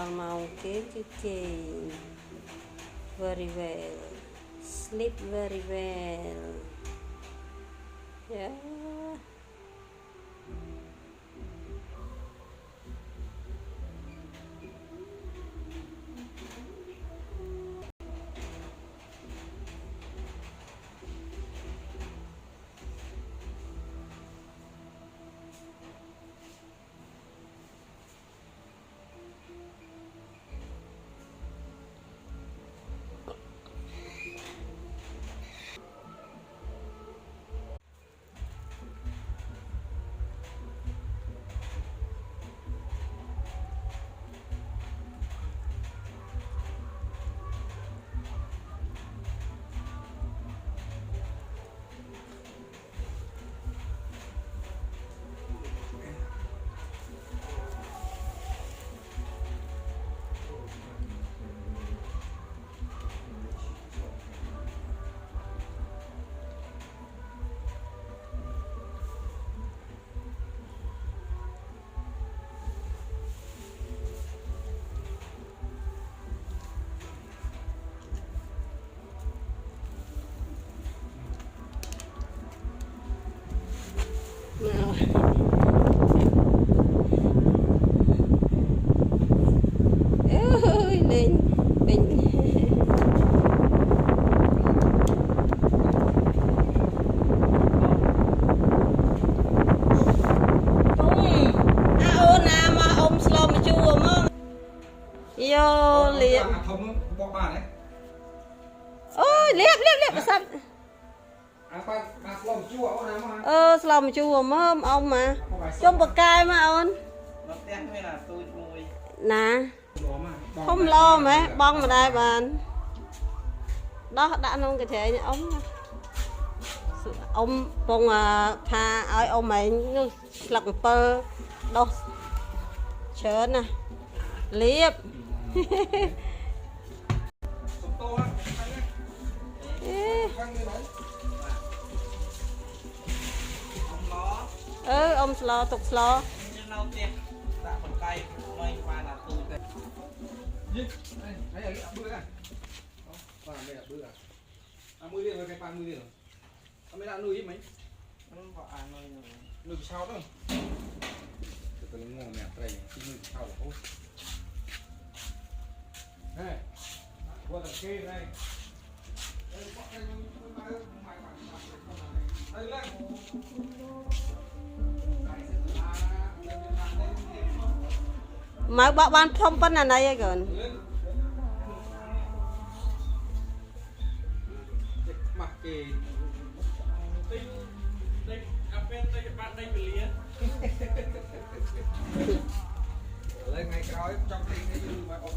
Long mau okay. Very well. Sleep very well. Yeah. Ôi lên bình ôn à mà ông slow mà chua mà vô liệp ôi liệp sao slow mà chua mà ông mà trong bậc cai mà ông nè không lo mà bong mà đây bạn đó đã nông cái thế ông bông tha ở ông mày lặng pơ đâu chớ nè liệp ông lo tục lo nuôi đi rồi cái pan nuôi đi rồi, mấy đã nuôi mấy, nuôi sao đó, từ ngon nè, đây nuôi sao là tốt, này, qua tận kia đây, mà bạn không phân là này gần cái lên ngay cái đó trong tiền cái gì mà ổn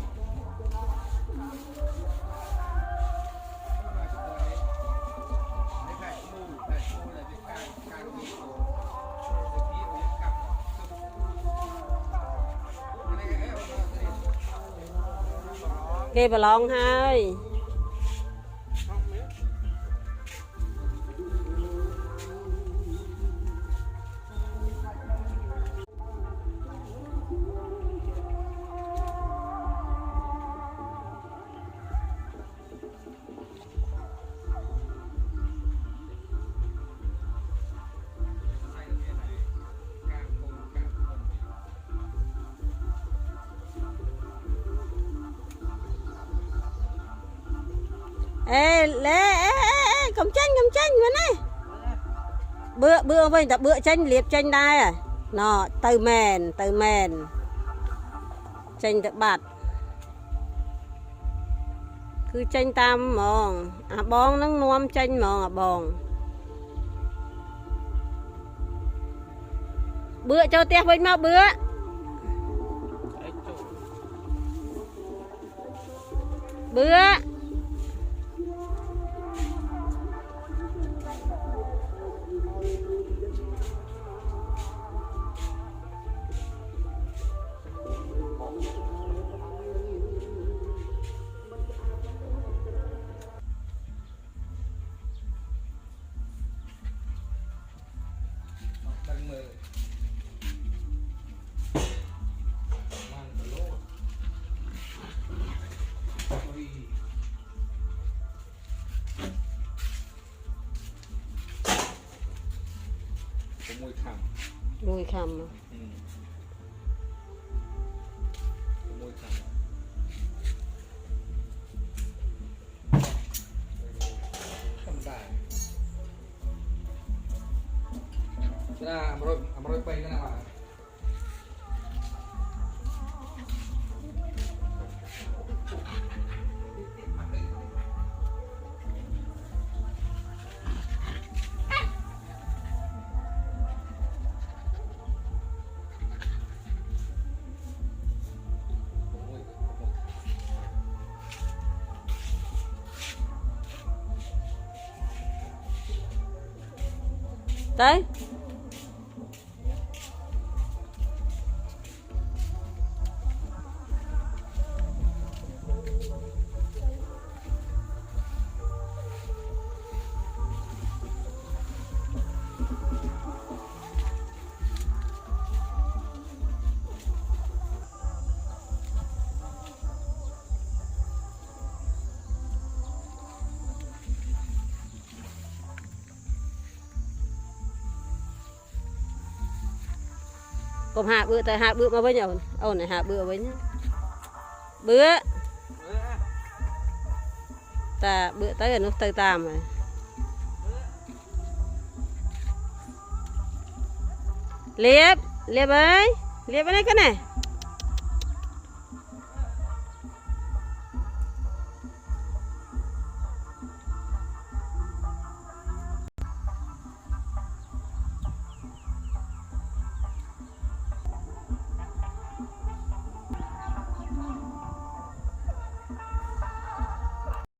kê bà lon hai ê cầm chanh bên này bữa với tập bữa chanh liệp chanh đai à nó từ mền chanh tập bạt cứ chanh tam mòn bong nó nuông chanh mòn bong bữa cho tép với mà bữa mùi khảm ลุยคำ mùi khảm khảm đại ra mà rồi bay cái nào à tới cùng hạ bữa tới hạ bữa mà với nhau ôn này hạ bữa với nhá bữa ta bữa tới rồi nó từ tàm rồi liệp liệp ơi liệp ở đây cái này